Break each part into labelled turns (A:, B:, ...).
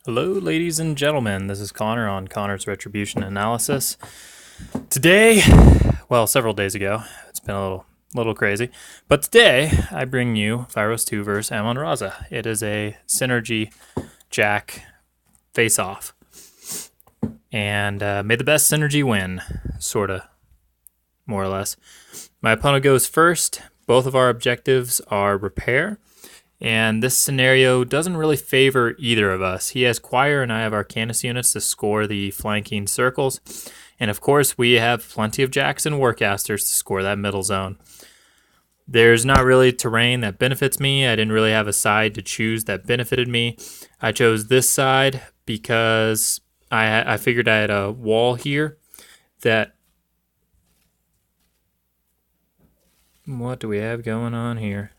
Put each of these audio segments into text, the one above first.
A: Hello, ladies and gentlemen. This is Connor on Connor's Retribution Analysis. Today, well, several days ago, it's been a little crazy, but today I bring you Vyros 2 versus Amon Ad-Raza. It is a synergy jack face-off, and may the best synergy win, sorta, more or less. My opponent goes first. Both of our objectives are repair. And this scenario doesn't really favor either of us. He has Choir and I have Arcanist units to score the flanking circles. And of course, we have plenty of Jacks and Warcasters to score that middle zone. There's not really terrain that benefits me. I didn't really have a side to choose that benefited me. I chose this side because I figured I had a wall here that... What do we have going on here?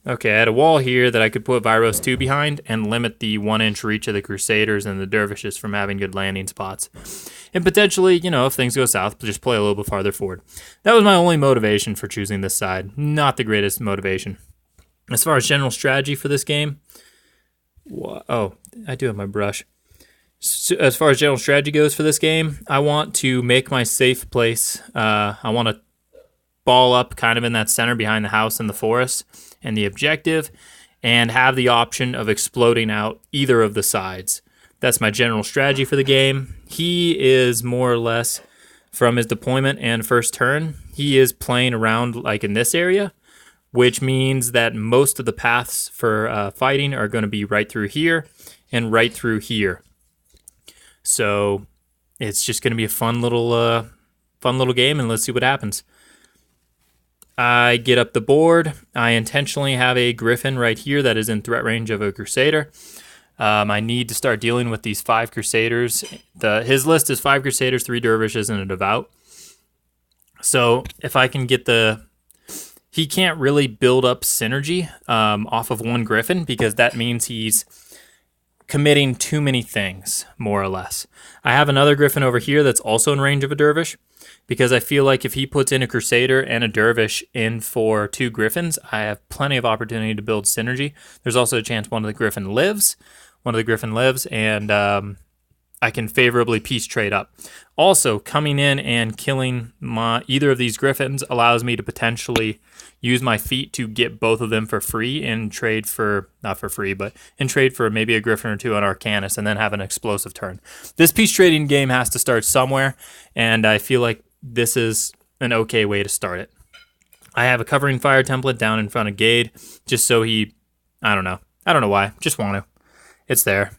A: Okay, I had a wall here that I could put Vyros 2 behind and limit the 1-inch reach of the Crusaders and the Dervishes from having good landing spots. And potentially, if things go south, just play a little bit farther forward. That was my only motivation for choosing this side. Not the greatest motivation. As far as general strategy for this game... Oh, I do have my brush. So as far as general strategy goes for this game, I want to make my safe place. I want to ball up kind of in that center behind the house in the forest and the objective, and have the option of exploding out either of the sides. That's my general strategy for the game. He is more or less, from his deployment and first turn, he is playing around like in this area, which means that most of the paths for fighting are going to be right through here and right through here. So it's just going to be a fun little game, and let's see what happens. I get up the board. I intentionally have a Griffon right here that is in threat range of a Crusader. I need to start dealing with these 5 Crusaders. His list is 5 Crusaders, 3 Dervishes, and a devout. So if I can get he can't really build up synergy off of one Griffon, because that means he's committing too many things, more or less. I have another Griffon over here that's also in range of a Dervish, because I feel like if he puts in a Crusader and a Dervish in for 2 Griffins, I have plenty of opportunity to build synergy. There's also a chance one of the Griffin lives, and I can favorably peace trade up. Also, coming in and killing either of these Griffins allows me to potentially use my feat to get both of them for free and trade for, not for free, but in trade for maybe a Griffin or 2 on Arcanist, and then have an explosive turn. This peace trading game has to start somewhere, and I feel like this is an okay way to start it. I have a covering fire template down in front of Gade, just so I don't know why, just want to. It's there.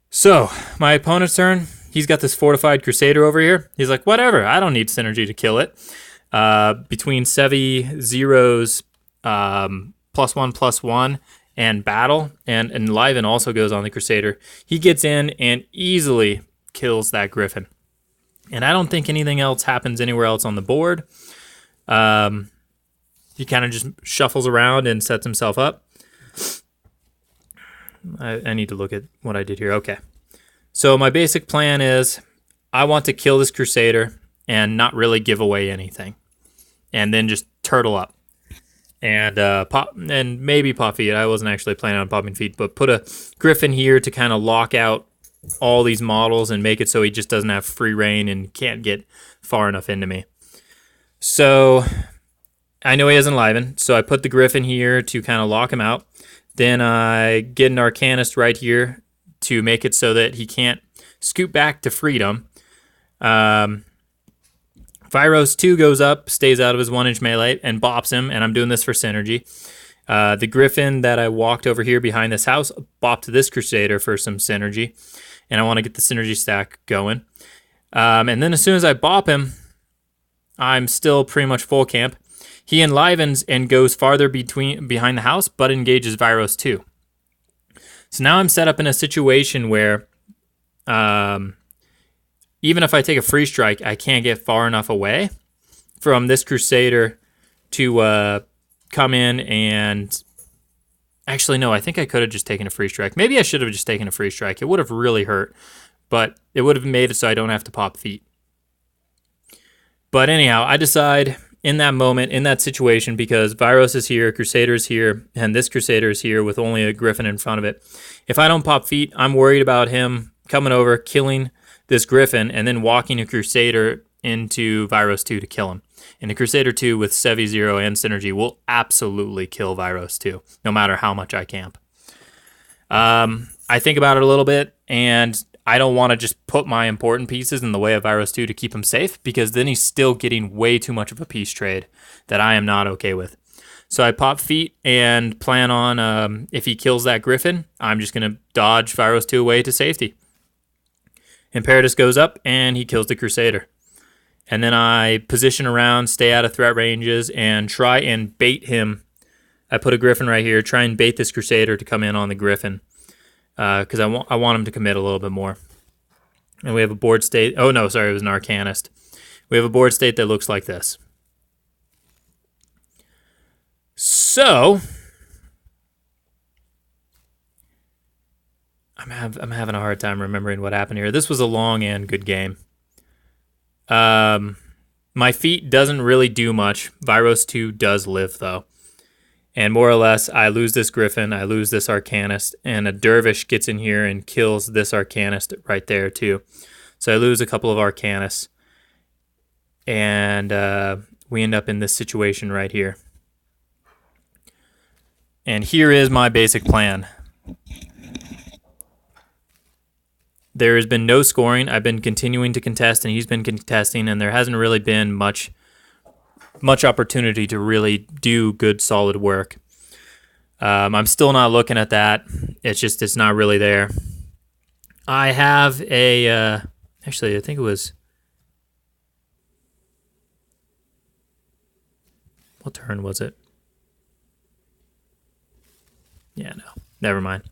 A: So, my opponent's turn. He's got this fortified Crusader over here. He's like, whatever, I don't need synergy to kill it. Between Sevy, Zero's +1/+1 and battle, and Enliven also goes on the Crusader, he gets in and easily kills that Griffin. And I don't think anything else happens anywhere else on the board. He kind of just shuffles around and sets himself up. I need to look at what I did here. Okay. So my basic plan is I want to kill this Crusader and not really give away anything. And then just turtle up. And maybe pop feet. I wasn't actually planning on popping feet, but put a Griffin here to kind of lock out all these models and make it so he just doesn't have free reign and can't get far enough into me. So I know he has Enliven, so I put the Griffin here to kind of lock him out. Then I get an Arcanist right here to make it so that he can't scoot back to freedom. Vyros 2 goes up, stays out of his 1-inch melee, and bops him, and I'm doing this for synergy. The Griffin that I walked over here behind this house bopped this Crusader for some synergy, and I want to get the synergy stack going. And then as soon as I bop him, I'm still pretty much full camp. He enlivens and goes farther behind the house, but engages Vyros 2. So now I'm set up in a situation where even if I take a free strike, I can't get far enough away from this Crusader to come in and... Actually, no, I think I could have just taken a free strike. Maybe I should have just taken a free strike. It would have really hurt, but it would have made it so I don't have to pop feet. But anyhow, I decide in that moment, in that situation, because Vyros is here, Crusader is here, and this Crusader is here with only a Griffon in front of it. If I don't pop feet, I'm worried about him coming over, killing this Griffon, and then walking a Crusader into Vyros 2 to kill him. And the Crusader 2 with Sevy 0 and Synergy will absolutely kill Vyros 2, no matter how much I camp. I think about it a little bit, and I don't want to just put my important pieces in the way of Vyros 2 to keep him safe, because then he's still getting way too much of a piece trade that I am not okay with. So I pop feet and plan on, if he kills that Griffon, I'm just going to dodge Vyros 2 away to safety. Imperitus goes up, and he kills the Crusader. And then I position around, stay out of threat ranges, and try and bait him. I put a Griffon right here, try and bait this Crusader to come in on the Griffon, because I want him to commit a little bit more. And we have a board state. Oh, no, sorry, it was an Arcanist. We have a board state that looks like this. So I'm having a hard time remembering what happened here. This was a long and good game. My feat doesn't really do much. Vyros 2 does live, though. And more or less, I lose this Griffon, I lose this Arcanist, and a Dervish gets in here and kills this Arcanist right there, too. So I lose a couple of Arcanists. And we end up in this situation right here. And here is my basic plan. There has been no scoring. I've been continuing to contest, and he's been contesting, and there hasn't really been much opportunity to really do good, solid work. I'm still not looking at that. It's not really there. I have a, actually, I think it was, what turn was it? Yeah, no, never mind.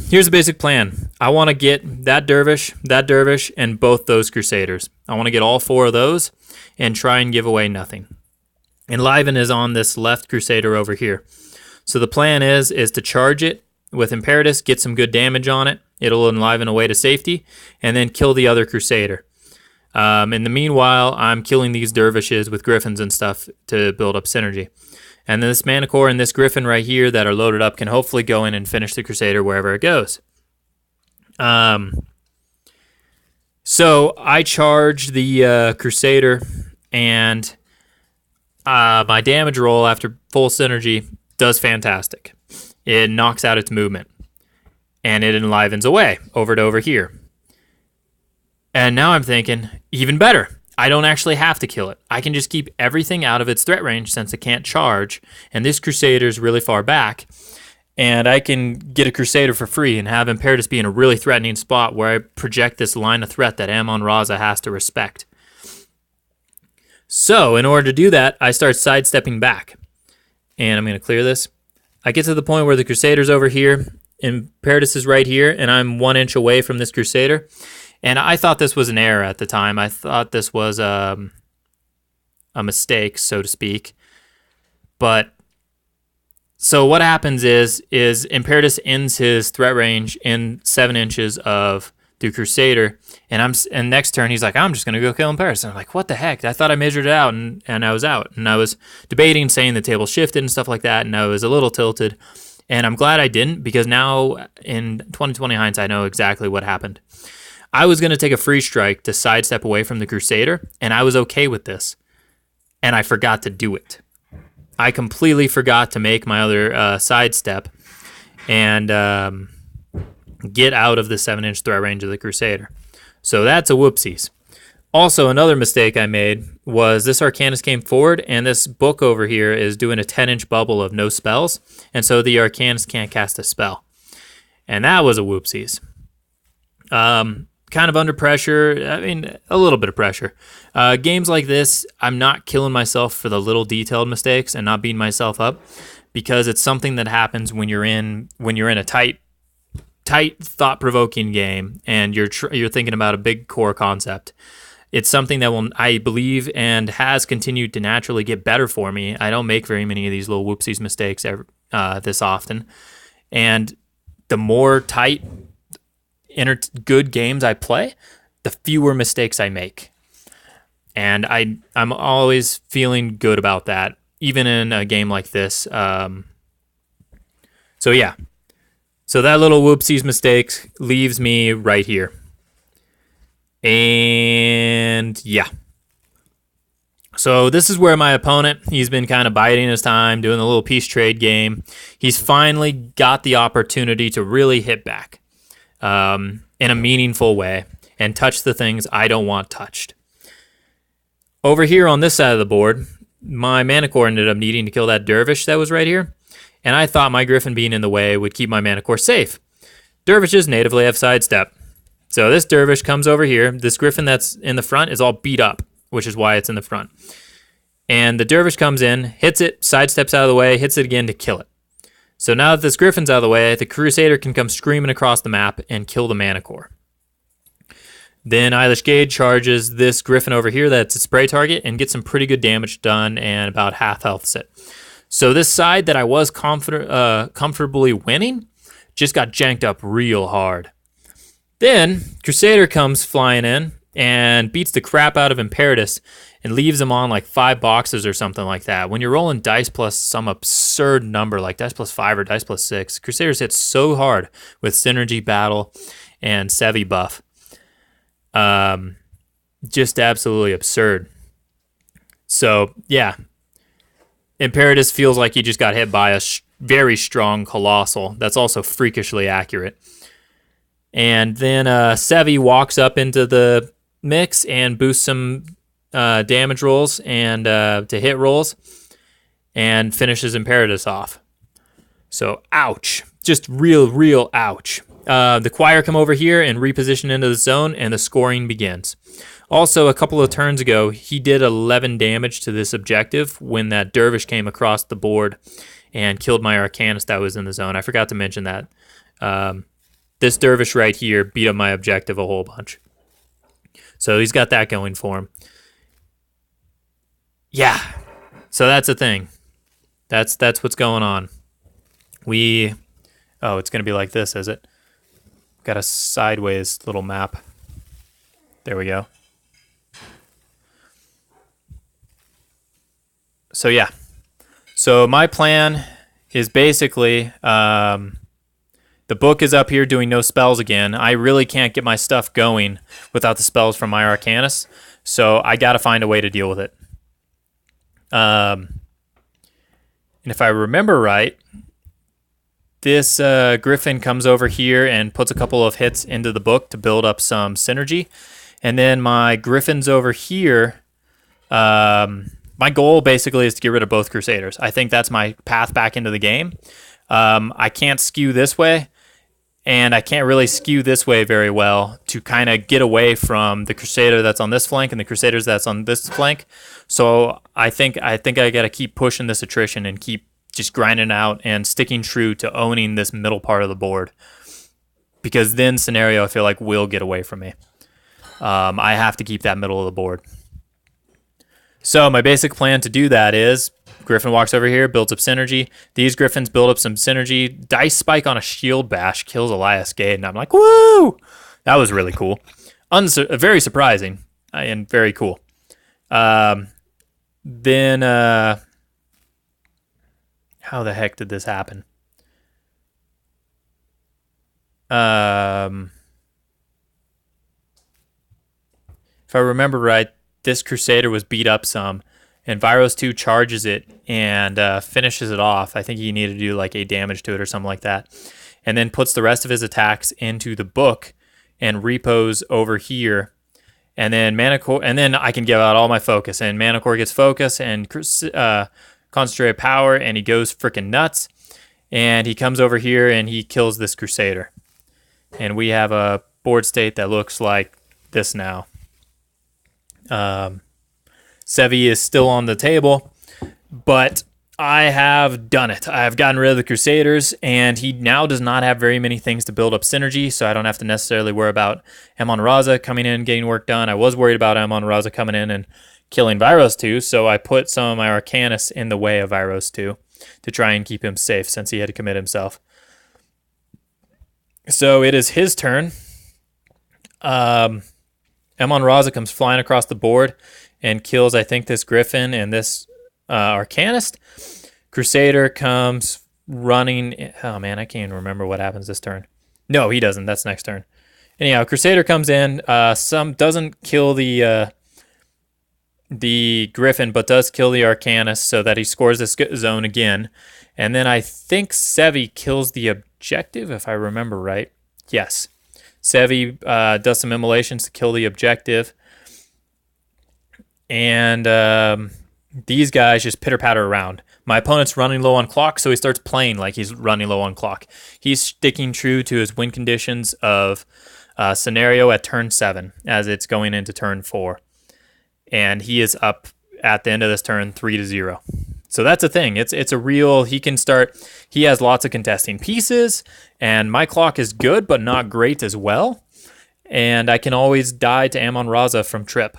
A: Here's the basic plan. I want to get that Dervish, and both those Crusaders. I want to get all 4 of those and try and give away nothing. Enliven is on this left Crusader over here. So the plan is to charge it with Imperitus, get some good damage on it. It'll enliven away to safety, and then kill the other Crusader. In the meanwhile, I'm killing these Dervishes with Griffons and stuff to build up synergy. And then this Manticore and this Griffon right here that are loaded up can hopefully go in and finish the Crusader wherever it goes. So I charge the Crusader, and my damage roll after full synergy does fantastic. It knocks out its movement, and it enlivens away over to over here. And now I'm thinking, even better. I don't actually have to kill it. I can just keep everything out of its threat range since it can't charge, and this Crusader is really far back, and I can get a Crusader for free and have Imperitus be in a really threatening spot where I project this line of threat that Amon Ad-Raza has to respect. So, in order to do that, I start sidestepping back, and I'm going to clear this. I get to the point where the Crusader's over here, Imperitus is right here, and I'm 1 inch away from this Crusader. And I thought this was an error at the time. I thought this was a mistake, so to speak. But so what happens is Imperitus ends his threat range in 7 inches of the Crusader, and next turn he's like, I'm just gonna go kill Imperitus. And I'm like, what the heck? I thought I measured it out, and I was out. And I was debating, saying the table shifted and stuff like that, and I was a little tilted. And I'm glad I didn't, because now in 2020 hindsight, I know exactly what happened. I was going to take a free strike to sidestep away from the Crusader, and I was okay with this. And I forgot to do it. I completely forgot to make my other sidestep and get out of the 7 inch threat range of the Crusader. So that's a whoopsies. Also, another mistake I made was this Arcanist came forward, and this book over here is doing a 10 inch bubble of no spells, and so the Arcanist can't cast a spell. And that was a whoopsies. Kind of under pressure. I mean, a little bit of pressure. Games like this, I'm not killing myself for the little detailed mistakes and not beating myself up, because it's something that happens when you're in a tight, thought-provoking game and you're thinking about a big core concept. It's something that will, I believe, and has continued to naturally get better for me. I don't make very many of these little whoopsies mistakes this often, and the more tight, good games I play, the fewer mistakes I make. And I'm always feeling good about that, even in a game like this. So yeah. So that little whoopsies mistake leaves me right here. And yeah. So this is where my opponent, he's been kind of biding his time, doing a little peace trade game. He's finally got the opportunity to really hit back in a meaningful way and touch the things I don't want touched. Over here on this side of the board, my Manticore ended up needing to kill that Dervish that was right here, and I thought my Griffon being in the way would keep my Manticore safe. Dervishes natively have sidestep. So this Dervish comes over here. This Griffon that's in the front is all beat up, which is why it's in the front. And the Dervish comes in, hits it, sidesteps out of the way, hits it again to kill it. So now that this Griffon's out of the way, the Crusader can come screaming across the map and kill the Manticore. Then Elias Gade charges this Griffon over here that's its prey target and gets some pretty good damage done and about half health sit. So this side that I was comfortably winning just got janked up real hard. Then Crusader comes flying in and beats the crap out of Imperitus and leaves him on like 5 boxes or something like that. When you're rolling dice plus some absurd number like dice plus 5 or dice plus 6, Crusaders hit so hard with Synergy Battle and Sevy buff. Just absolutely absurd. So, yeah. Imperitus feels like he just got hit by a very strong Colossal. That's also freakishly accurate. And then Sevy walks up into the mix and boosts some damage rolls and to hit rolls and finishes Imperitus off. So, ouch. Just real ouch. The choir come over here and reposition into the zone, and the scoring begins. Also, a couple of turns ago, he did 11 damage to this objective when that Dervish came across the board and killed my Arcanist that was in the zone. I forgot to mention that. This Dervish right here beat up my objective a whole bunch. So he's got that going for him. Yeah, so that's the thing. That's what's going on. Oh, it's going to be like this, is it? Got a sideways little map. There we go. So yeah. So my plan is basically, the book is up here doing no spells again. I really can't get my stuff going without the spells from my Arcanist. So I got to find a way to deal with it. And if I remember right, this Griffon comes over here and puts a couple of hits into the book to build up some synergy. And then my Griffon's over here. My goal basically is to get rid of both Crusaders. I think that's my path back into the game. I can't skew this way, and I can't really skew this way very well to kind of get away from the Crusader that's on this flank and the Crusaders that's on this flank. So I think I got to keep pushing this attrition and keep just grinding out and sticking true to owning this middle part of the board. Because then scenario, I feel like, will get away from me. I have to keep that middle of the board. So my basic plan to do that is Griffon walks over here, builds up synergy. These Griffons build up some synergy. Dice Spike on a shield bash kills Elias Gade. And I'm like, woo! That was really cool. Very surprising and very cool. Then... how the heck did this happen? If I remember right, this Crusader was beat up some, and Vyros 2 charges it and finishes it off. I think he needed to do like 8 damage to it or something like that. And then puts the rest of his attacks into the book and repos over here. And then Manticore, and then I can give out all my focus. And Manticore gets focus and concentrated power, and he goes freaking nuts. And he comes over here and he kills this Crusader. And we have a board state that looks like this now. Sevy is still on the table, but I have done it. I have gotten rid of the Crusaders, and he now does not have very many things to build up synergy, so I don't have to necessarily worry about Amon Ad-Raza coming in and getting work done. I was worried about Amon Ad-Raza coming in and killing Vyros 2, so I put some of my Arcanists in the way of Vyros 2 to try and keep him safe since he had to commit himself. So it is his turn. Amon Ad-Raza comes flying across the board and kills, I think, this Griffon and this Arcanist. Crusader comes running. Oh, man, I can't even remember what happens this turn. No, he doesn't. That's next turn. Anyhow, Crusader comes in. Doesn't kill the Griffon, but does kill the Arcanist so that he scores this zone again. And then I think Sevy kills the objective, if I remember right. Yes. Sevy does some immolations to kill the objective. And these guys just pitter-patter around. My opponent's running low on clock, so he starts playing like he's running low on clock. He's sticking true to his win conditions of scenario at turn 7 as it's going into turn 4. And he is up at the end of this turn 3-0. So that's a thing. It's a real, he has lots of contesting pieces, and my clock is good, but not great as well. And I can always die to Amon Ad-Raza from trip.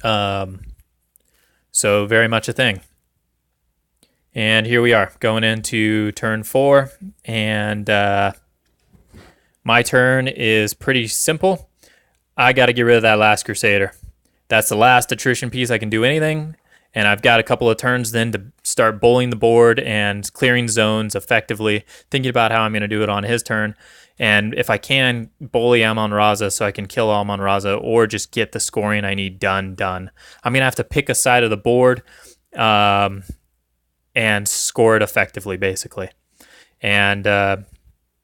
A: So very much a thing. And here we are, going into turn 4, and my turn is pretty simple. I got to get rid of that last Crusader. That's the last attrition piece I can do anything, and I've got a couple of turns then to start bowling the board and clearing zones effectively, thinking about how I'm going to do it on his turn. And if I can, bully Amon Ad-Raza so I can kill Amon Ad-Raza or just get the scoring I need done. I'm going to have to pick a side of the board and score it effectively, basically. And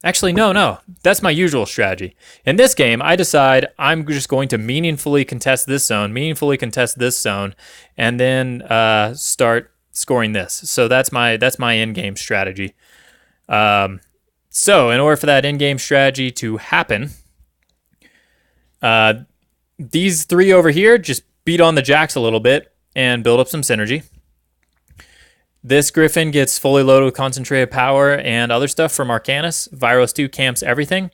A: actually, no. That's my usual strategy. In this game, I decide I'm just going to meaningfully contest this zone, and then start scoring this. So that's my in-game strategy. So in order for that in-game strategy to happen, these three over here just beat on the jacks a little bit and build up some synergy. This Griffon gets fully loaded with concentrated power and other stuff from Arcanist. Vyros 2 camps everything.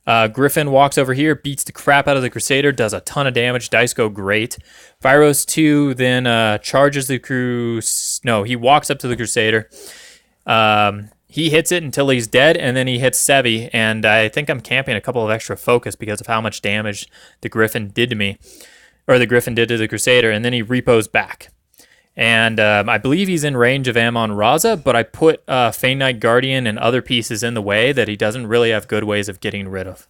A: Griffon walks over here, beats the crap out of the Crusader, does a ton of damage. Dice go great. Vyros 2 then charges the No, he walks up to the Crusader. He hits it until he's dead, and then he hits Sevy. And I think I'm camping a couple of extra focus because of how much damage the Griffon did to me. Or the Griffon did to the Crusader, and then he repos back. And I believe he's in range of Amon Ad-Raza, but I put Fane Knight Guardian and other pieces in the way that he doesn't really have good ways of getting rid of.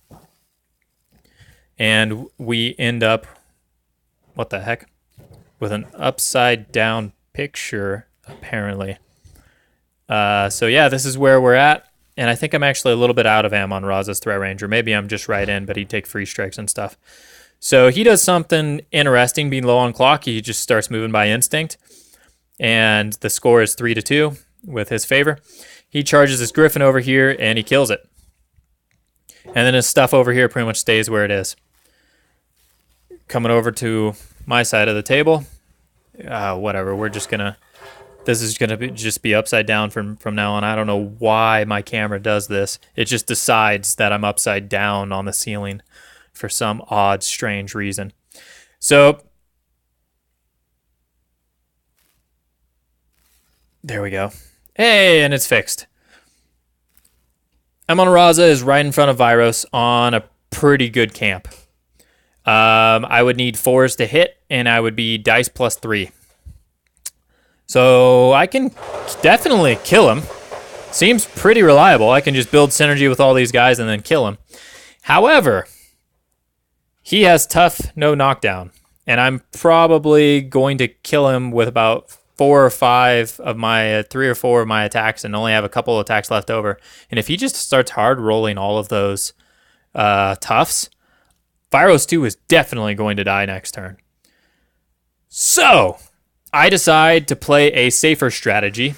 A: And we end up, what the heck, with an upside down picture, apparently. So yeah, this is where we're at. And I think I'm actually a little bit out of Amon Ad-Raza's threat range, or maybe I'm just right in, but he'd take free strikes and stuff. So he does something interesting, being low on clock. He just starts moving by instinct. And the score is 3-2 with his favor. He charges his Griffon over here, and he kills it. And then his stuff over here pretty much stays where it is. Coming over to my side of the table. Whatever, we're just going to... This is going to just be upside down from now on. I don't know why my camera does this. It just decides that I'm upside down on the ceiling for some odd, strange reason. So, there we go. Hey, and it's fixed. Amon Ad-Raza is right in front of Vyros on a pretty good camp. I would need 4s to hit, and I would be dice plus 3. So I can definitely kill him. Seems pretty reliable. I can just build synergy with all these guys and then kill him. However, he has tough, no knockdown. And I'm probably going to kill him with about 4 or 5 of my 3 or 4 of my attacks and only have a couple of attacks left over. And if he just starts hard rolling all of those toughs, Vyros 2 is definitely going to die next turn. So I decide to play a safer strategy.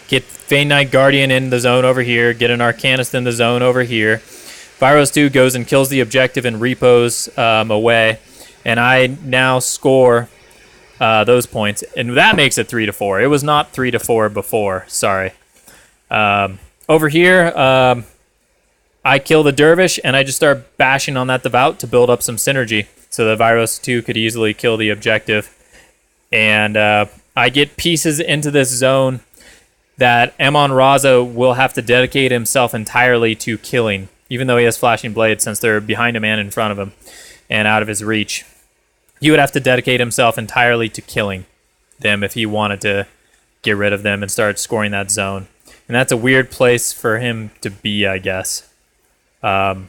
A: Get Fane Knight Guardian in the zone over here. Get an Arcanist in the zone over here. Vyros 2 goes and kills the objective and repos away. And I now score those points. And that makes it 3-4. It was not 3-4 before. Sorry. Over here, I kill the Dervish, and I just start bashing on that devout to build up some synergy so that Vyros 2 could easily kill the objective. And I get pieces into this zone that Amon Ad-Raza will have to dedicate himself entirely to killing, even though he has flashing blades since they're behind him and in front of him and out of his reach. he would have to dedicate himself entirely to killing them if he wanted to get rid of them and start scoring that zone. And that's a weird place for him to be, I guess. But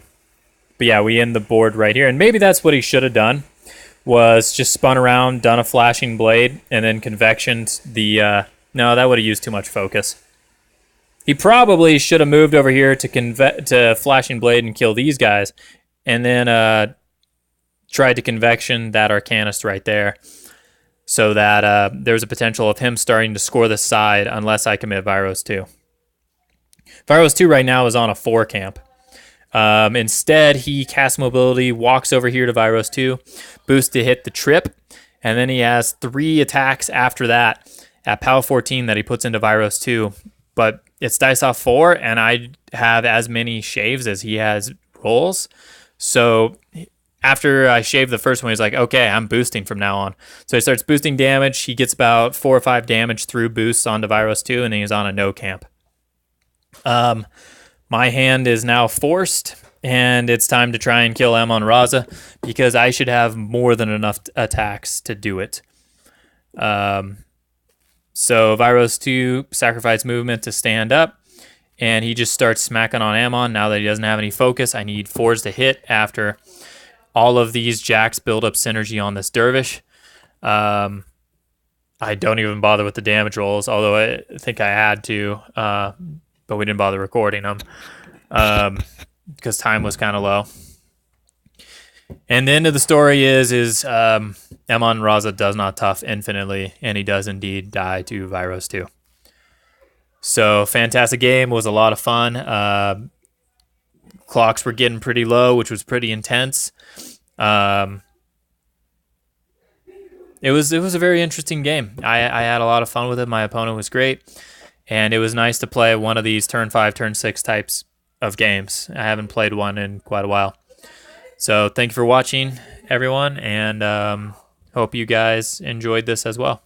A: yeah, we end the board right here. And maybe that's what he should have done, was just spun around, done a flashing blade, and then convectioned the... no, that would have used too much focus. He probably should have moved over here to flashing blade and kill these guys, and then tried to convection that Arcanist right there, so that there's a potential of him starting to score the side unless I commit Vyros 2. Vyros 2 right now is on a 4 camp. Instead, he casts mobility, walks over here to Vyros 2, boosts to hit the trip, and then he has 3 attacks after that at POW 14 that he puts into Vyros 2. But it's dice off 4, and I have as many shaves as he has rolls. So after I shave the first one, he's like, okay, I'm boosting from now on. So he starts boosting damage. He gets about 4 or 5 damage through boosts onto Vyros 2, and then he's on a no camp. My hand is now forced, and it's time to try and kill Amon Ad-Raza because I should have more than enough attacks to do it. So Vyros 2 sacrifice movement to stand up, and he just starts smacking on Amon. Now that he doesn't have any focus, I need 4s to hit after all of these jacks build up synergy on this Dervish. I don't even bother with the damage rolls, although I think I had to, but we didn't bother recording them because time was kind of low. And the end of the story is Amon Ad-Raza does not tough infinitely, and he does indeed die to Vyros 2. So fantastic game, was a lot of fun. Clocks were getting pretty low, which was pretty intense. It was a very interesting game. I had a lot of fun with it. My opponent was great, and it was nice to play one of these turn 5, turn 6 types of games. I haven't played one in quite a while. So thank you for watching, everyone, and hope you guys enjoyed this as well.